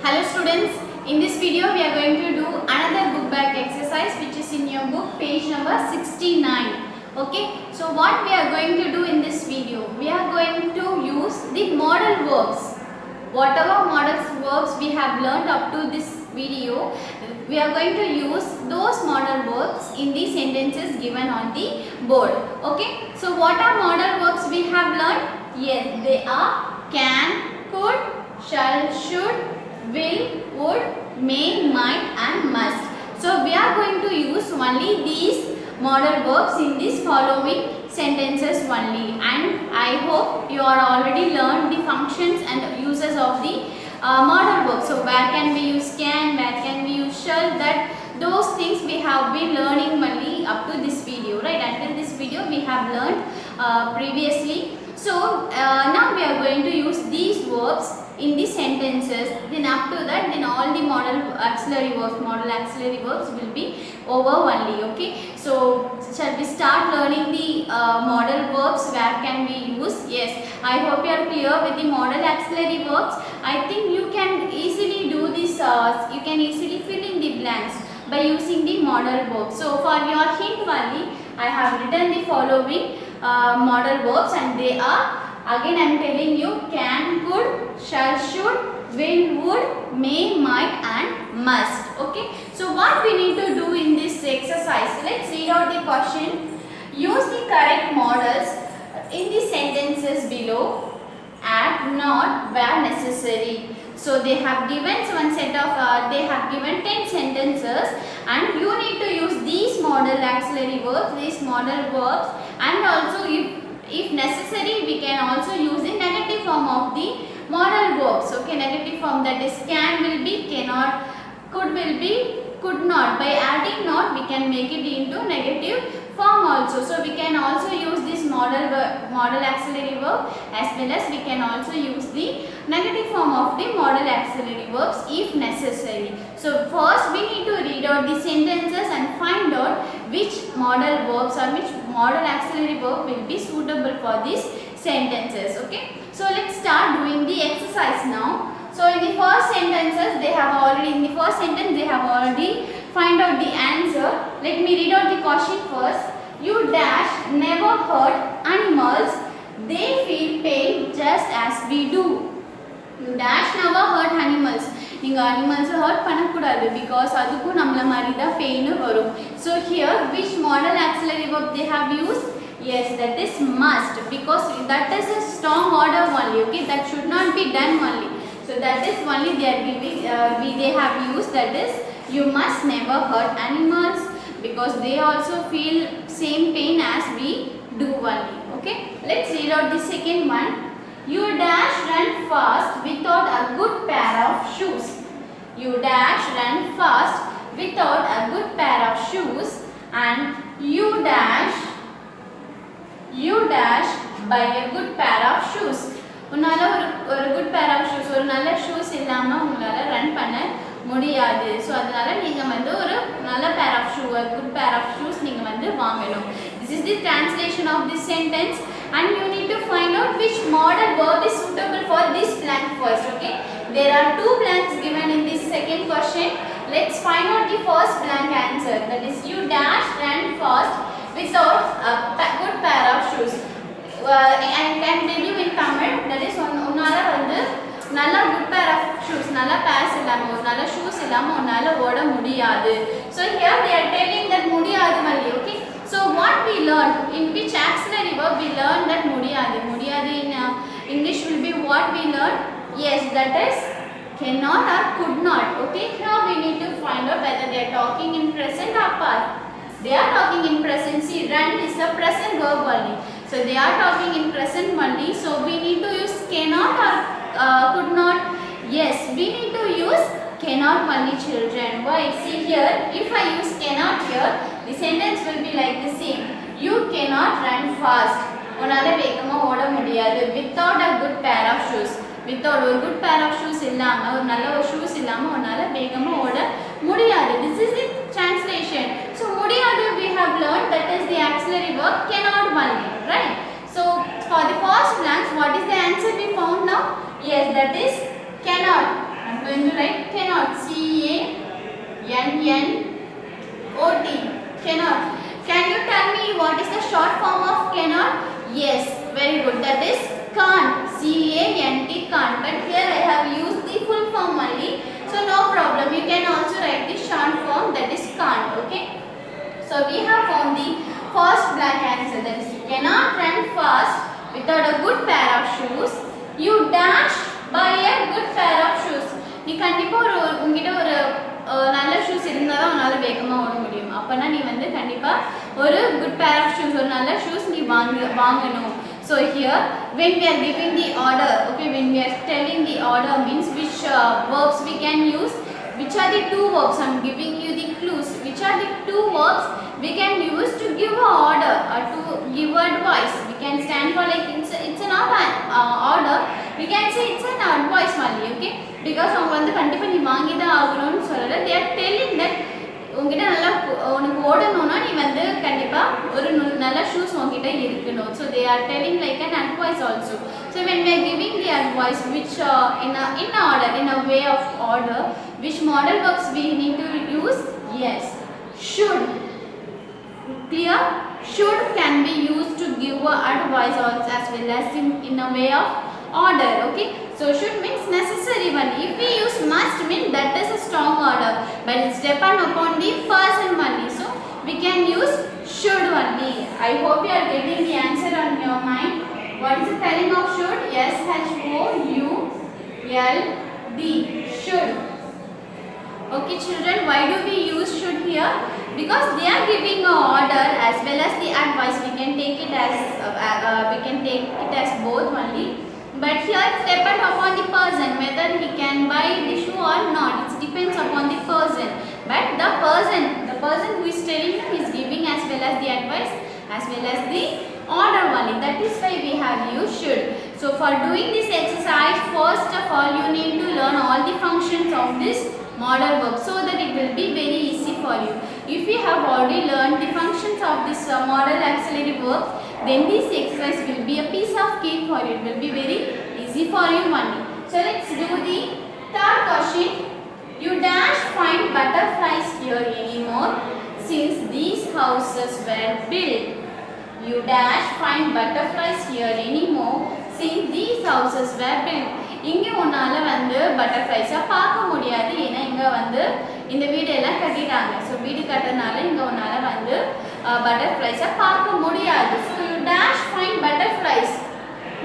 Hello students, in this video we are going to do another book back exercise which is in your book page number 69. Okay, so what we are going to do in this video, we are going to use the modal verbs. Whatever modal verbs we have learned up to this video, we are going to use those modal verbs in the sentences given on the board. Okay, so what are modal verbs we have learned? Yes, they are can, could, shall, should, will, would, may, might and must. So we are going to use only these modal verbs in these following sentences only, and I hope you are already learned the functions and uses of the modal verbs. So where can we use can, where can we use shall, that those things we have been learning only up to this video, right? Until this video we have learned previously. So now we are going to use these verbs in the sentences, then up to that then all the modal auxiliary verbs will be over only. Okay, so shall we start learning the modal verbs? Where can we use? Yes, I hope you are clear with the modal auxiliary verbs. I think you can easily do this, you can easily fill in the blanks by using the modal verbs. So for your hint only, I have written the following modal verbs, and they are, again I am telling you, can, could, shall, should, will, would, may, might and must. Okay, so what we need to do in this exercise, let's read out the question. Use the correct modals in the sentences below. Add not where necessary. So they have given one set of they have given 10 sentences, and you need to use these modal auxiliary verbs, these modal verbs, and also if necessary we can also use the negative form of the modal verbs. Okay, negative form, that is can will be cannot, could will be could not. By adding not we can make it into negative form also. So we can also use this modal auxiliary verb, as well as we can also use the negative form of the modal auxiliary verbs if necessary. So first we need to read out the sentences and find out which modal verbs or which modal auxiliary verb will be suitable for these sentences. Okay, so let's start doing the exercise now. So in the first sentences they have already, in the first sentence they have already find out the answer. Let me read out the question first. You dash never hurt animals, they feel pain just as we do. You dash never hurt animals. நீங்கள் animals hurt பண்ணக்கூடாது, because அதுக்கும் நம்மள மாதிரி தான் pain வரும். So here which modal auxiliary verb they have used? Yes, that is must, because that is a strong order only. Okay, that should not be done only. So that is only they are giving, they have used, that is you must never hurt animals, because they also feel same pain as we do only. Okay, let's read out the second one. You dash run fast without a good pair of shoes. You dash run fast without a good pair of shoes, and you dash by a good pair of shoes. உன்னால ஒரு good pair of shoes, ஒரு நல்ல shoes இல்லாம உங்களால run பண்ண முடியாது. So அதனால நீங்க வந்து ஒரு நல்ல pair of shoe, a good pair of shoes நீங்க வந்து வாங்கணும். This is the translation of this sentence, and you need to find out which modal verb is suitable for this blank first. Okay, there are two blanks given in this second question. Let's find out the first blank answer, that is you dash ran fast without a good pair of shoes. I can tell you in Tamil, that is உன்னால வந்து நல்ல good pair of shoes, நல்ல pairs இல்லாம, ஒரு நல்ல shoes இல்லாம உன்னால ஓட முடியாது. So here they are telling that முடியாது only. Okay, so what we learned, in which auxiliary verb we learned that முடியாது in English will be what we learned? Yes, that is cannot or could not. Okay, now we need to find out whether they are talking in present or past. They are talking in present. See, run is a present verb only. So they are talking in present only. So we need to use cannot or could not. Yes, we need to use cannot only, children. Why? See here, if I use cannot here, the sentence will be like the same. You cannot run fast. உன்னால வேகமா ஓட முடியாது without a good pair of shoes. Without ஒரு good pair of shoes இல்லாம, ஒரு நல்ல ஒரு shoes இல்லாம உன்னால வேகமா ஓட முடியாது. This is the translation. So முடியாது we have learned, that is the auxiliary verb cannot only, right? So for the first blanks, what is the answer we found now? Yes, that is cannot. I'm going to write cannot. C-A-N-N-O-T. Cannot. Can you tell me what is the short form of cannot? Yes, very good. That is can't. C-A-N-T, can't. But here I have used the full form only. So no problem. You can also write the short form, that is can't. Okay. So we have found the first blank answer. That is you cannot run fast without a good pair of shoes. You dash buy a good pair of shoes. நீ கண்டிப்பா உங்ககிட்ட ஒரு நல்ல shoes இருந்தா தான் உன்னால வேகமா ஓட முடியும். அப்பனா நீ வந்து கண்டிப்பா ஒரு good pair of shoes, ஒரு நல்ல ஷூஸ் நீ வாங்கணும். So here when we are giving the order, okay, when we are telling the order means which verbs we can use, which are the two verbs. I am giving you the clues. Which are the two verbs we can use to give a order or to give advice. We can stand for like it's not an order. We can say it's an advice only, okay? Because அவங்க வந்து கண்டிப்பா நீ வாங்கி தான் ஆகணும்னு சொல்லல. They are telling that உங்ககிட்ட நல்லா உனக்கு ஓடணும்னா நீ வந்து கண்டிப்பா ஒரு நல்ல ஷூஸ் உங்ககிட்ட இருக்கணும். So they are telling like an advice also. So when we are giving the advice which in order, in a way of order, which modal verbs we need to use? Yes, should. Clear? Should can be used to give advice also as well as in a way of order. Okay. So should means necessary one. If we use must mean that is a strong order, but it's depend upon the person only. So we can use should only. I hope you are getting the answer on your mind. What is the spelling of should? S-H-O-U-L-D. Should. Okay children, why do we use should here? Because they are giving a order as well as the advice. We can take it as both only. But here it depends upon the person whether he can buy the shoe or not. It depends upon the person. But the person who is telling him is giving as well as the advice as well as the order only. That is why we have used should. So for doing this exercise, first of all you need to learn all the functions of this modal verb so that it will be very easy for you. If you have already learned the functions of this modal auxiliary verb, then this exercise will be a piece of cake for you. It will be very easy for you only. So let's do the third question. You dash find butterflies here anymore since these houses were built. You dash find butterflies here anymore since these houses were built. இங்க உன்னால வந்து பட்டர்ஃப்ளைஸை பார்க்க முடியாது. ஏன்னா இங்க வந்து இந்த வீடு எல்லாம் கட்டிட்டாங்க. ஸோ வீடு கட்டுறதுனால இங்க உன்னால வந்து பட்டர்ஃப்ளைஸை பார்க்க முடியாது. So you dash find butterflies.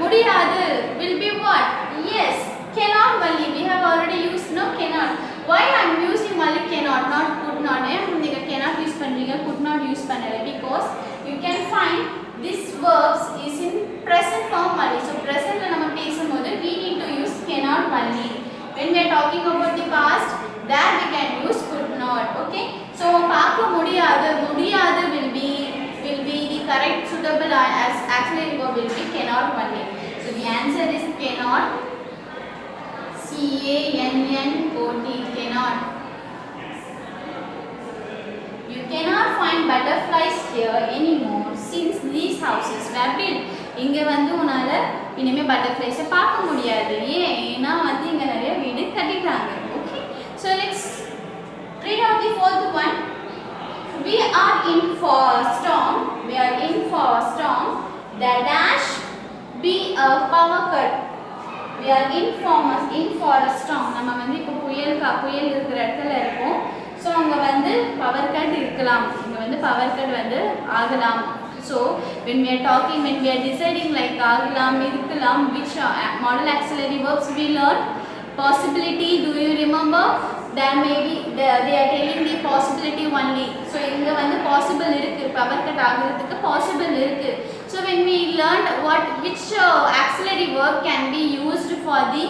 முடியாது will be what? Yes, cannot only. We have already used no cannot. Why I am using only cannot, not could not? நீங்க cannot use பண்றீங்க, could not use பண்ணல. Because you can find this verbs is in present form only. So present la நம்ம பேசும்போது we need to use cannot only. When we are talking about the past, there we can use could not. Okay. So பார்க்க முடியாது will be the correct suitable as auxiliary verb will be cannot only. So the answer is cannot. C-A-N-N-O-T. Cannot. You cannot find butterflies here anymore since these houses were built. இங்க வந்து உனால இனிமே பட்டர்ஃப்ளைஸை பார்க்க முடியாது. ஏன்னா வந்து இங்க நிறைய வீடு கட்டிட்டாங்க. Okay. So let's read out the fourth one. We are in for storm. The dash be a power cut. We are in for a storm. நம்ம வந்து இப்போ புயல் இருக்கிற இடத்துல இருக்கோம். ஸோ அங்கே வந்து பவர் கட் இருக்கலாம். இங்கே வந்து பவர் கட் வந்து ஆகலாம். So when we are deciding like ஆகலாம் இருக்கலாம், which modal auxiliary verbs we learn? Possibility. Do you remember? There may be they are telling the possibility only. So இங்க வந்து possible இருக்கு, பவர் கட் ஆகிறதுக்கு possible இருக்கு. So when we learned which auxiliary verb can be used for the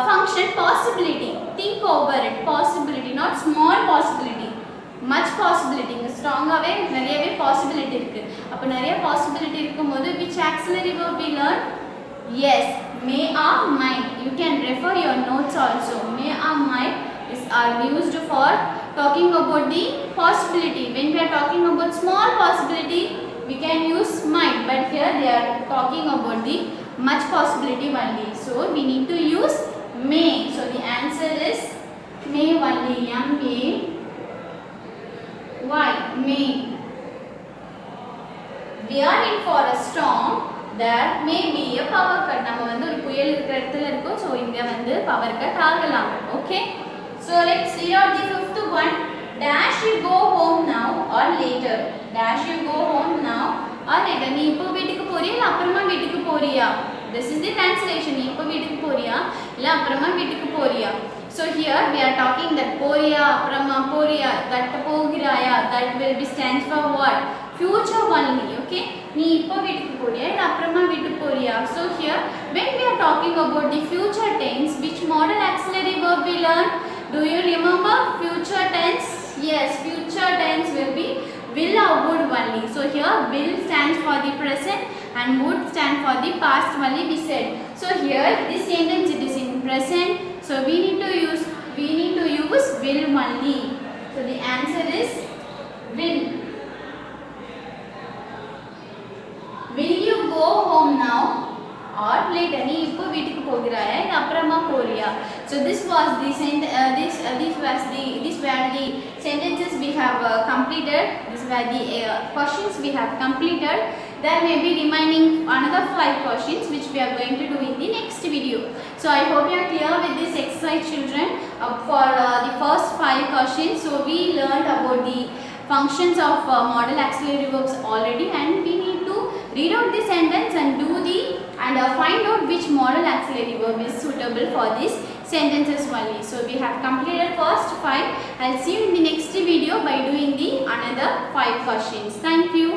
function possibility. Think over it. Possibility, not small possibility. Much possibility. இங்க ஸ்ட்ராங்காவே நிறையவே possibility இருக்கு. அப்ப நிறைய possibility இருக்கும்போது which auxiliary verb we learn? Yes, may or might. You can refer your notes also. May or might are used for talking about the possibility. When we are talking about small possibility, we can use might, but here they are talking about the much possibility only. So we need to use may. So the answer May only. M-A-Y. May. We are in for a storm. There may be a power cut. நம்ம வந்து ஒரு புயல் இருக்கிற இடத்துல இருக்கோம். So இங்க வந்து power cut ஆகலாம். Okay. So let's read out the fifth one. Dash you go home now or later. Dash you go home now or later. நீ இப்போ வீட்டுக்கு போறியா இல்ல அப்புறமா வீட்டுக்கு போறியா? This is the translation. நீ இப்போ வீட்டுக்கு போறியா இல்ல அப்புறமா வீட்டுக்கு போறியா? So here we are talking that போறியா அப்புறமா போறியா, that போகிறாயா, that will be stands for what? Future only. Okay. நீ இப்போ வீட்டுக்கு போறியா இல்ல அப்புறமா வீட்டுக்கு போறியா? So here when we are talking about the future tense, which modal auxiliary verb we learn? Do you remember future tense? Yes, future tense will be will or would only. So here will stands for the present and would stand for the past only we said. So here this sentence it is in present. So we need to use will only. So the answer is will. Will you go home now or later? நீ இப்போ வீட்டுக்கு போகிறாயா இல்ல அப்புறமா போறியா? So this was the these were the sentences we have completed. These were the questions we have completed. There may be remaining another 5 questions which we are going to do in the next video. So I hope you are clear with this exercise, children. For the first 5 questions, so we learned about the functions of modal auxiliary verbs already, and we need to read out the sentence and find out which modal auxiliary verb is suitable for these sentences only. So we have completed first 5. I'll see you in the next video by doing the another 5 questions. Thank you.